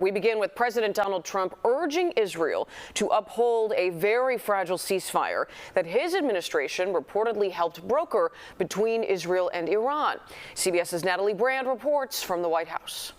We begin with President Donald Trump urging Israel to uphold a very fragile ceasefire that his administration reportedly helped broker between Israel and Iran. CBS's Natalie Brand reports from the White House.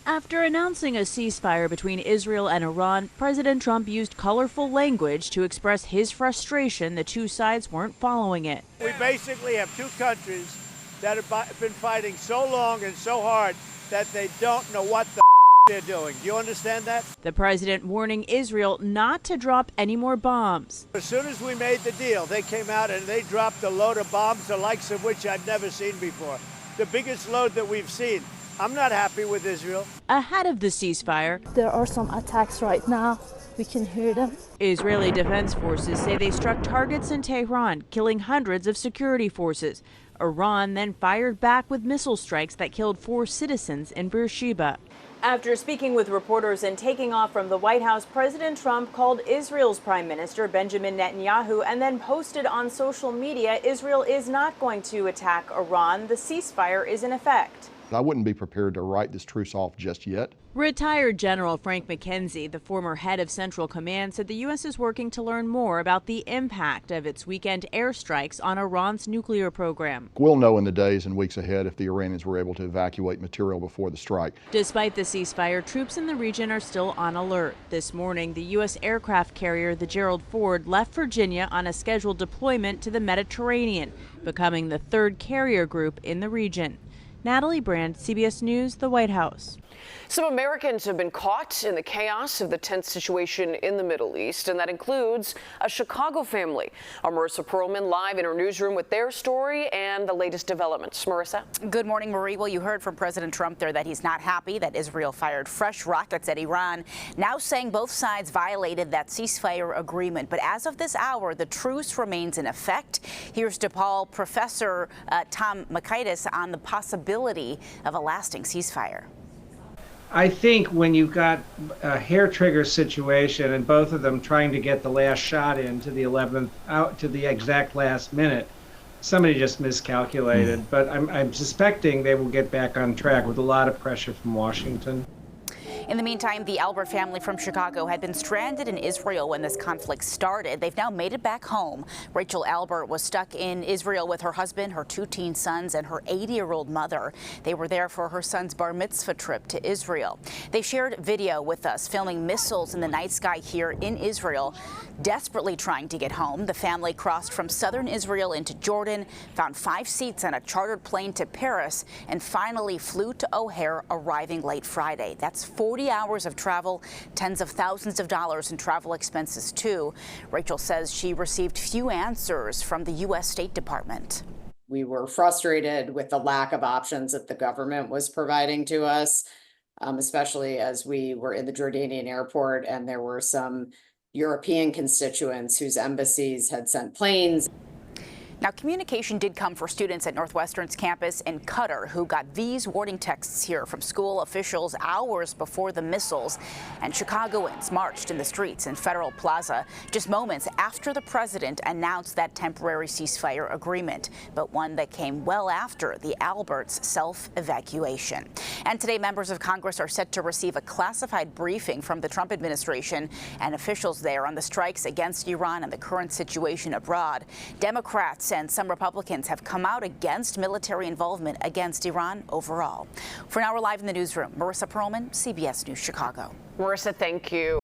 After announcing a ceasefire between Israel and Iran, President Trump used colorful language to express his frustration the two sides weren't following it. We basically have two countries that have been fighting so long and so hard that they don't know what the they're doing. Do you understand that? The president warning Israel not to drop any more bombs. As soon as we made the deal, they came out and they dropped a load of bombs, the likes of which I've never seen before. The biggest load that we've seen. I'm not happy with Israel. Ahead of the ceasefire, there are some attacks right now. We can hear them. Israeli defense forces say they struck targets in Tehran, killing hundreds of security forces. Iran then fired back with missile strikes that killed 4 citizens in Beersheba. After speaking with reporters and taking off from the White House, President Trump called Israel's Prime Minister Benjamin Netanyahu and then posted on social media, Israel is not going to attack Iran. The ceasefire is in effect. I wouldn't be prepared to write this truce off just yet. Retired General Frank McKenzie, the former head of Central Command, said the U.S. is working to learn more about the impact of its weekend airstrikes on Iran's nuclear program. We'll know in the days and weeks ahead if the Iranians were able to evacuate material before the strike. Despite the ceasefire, troops in the region are still on alert. This morning, the U.S. aircraft carrier, the Gerald Ford, left Virginia on a scheduled deployment to the Mediterranean, becoming the 3rd carrier group in the region. Natalie Brand, CBS News, the White House. Some Americans have been caught in the chaos of the tense situation in the Middle East, and that includes a Chicago family. Our Marissa Perlman live in her newsroom with their story and the latest developments. Marissa? Good morning, Marie. Well, you heard from President Trump there that he's not happy that Israel fired fresh rockets at Iran, now saying both sides violated that ceasefire agreement. But as of this hour, the truce remains in effect. Here's DePaul Professor Tom Makaitis on the possibility of a lasting ceasefire. I think when you've got a hair trigger situation and both of them trying to get the last shot in to the 11th, out to the exact last minute, somebody just miscalculated. But I'm suspecting they will get back on track with a lot of pressure from Washington. In the meantime, the Albert family from Chicago had been stranded in Israel when this conflict started. They've now made it back home. Rachel Albert was stuck in Israel with her husband, her 2 teen sons, and her 80-year-old mother. They were there for her son's bar mitzvah trip to Israel. They shared video with us, filming missiles in the night sky here in Israel, desperately trying to get home. The family crossed from southern Israel into Jordan, found 5 seats on a chartered plane to Paris, and finally flew to O'Hare, arriving late Friday. That's 40 hours of travel, tens of thousands of dollars in travel expenses, too. Rachel says she received few answers from the U.S. State Department. We were frustrated with the lack of options that the government was providing to us, especially as we were in the Jordanian airport and there were some European constituents whose embassies had sent planes. Now, communication did come for students at Northwestern's campus in Qatar who got these warning texts here from school officials hours before the missiles. And Chicagoans marched in the streets in Federal Plaza just moments after the president announced that temporary ceasefire agreement, but one that came well after the Alberts' self-evacuation. And today, members of Congress are set to receive a classified briefing from the Trump administration and officials there on the strikes against Iran and the current situation abroad. Democrats and some Republicans have come out against military involvement against Iran overall. For now, we're live in the newsroom. Marissa Perlman, CBS News, Chicago. Marissa, thank you.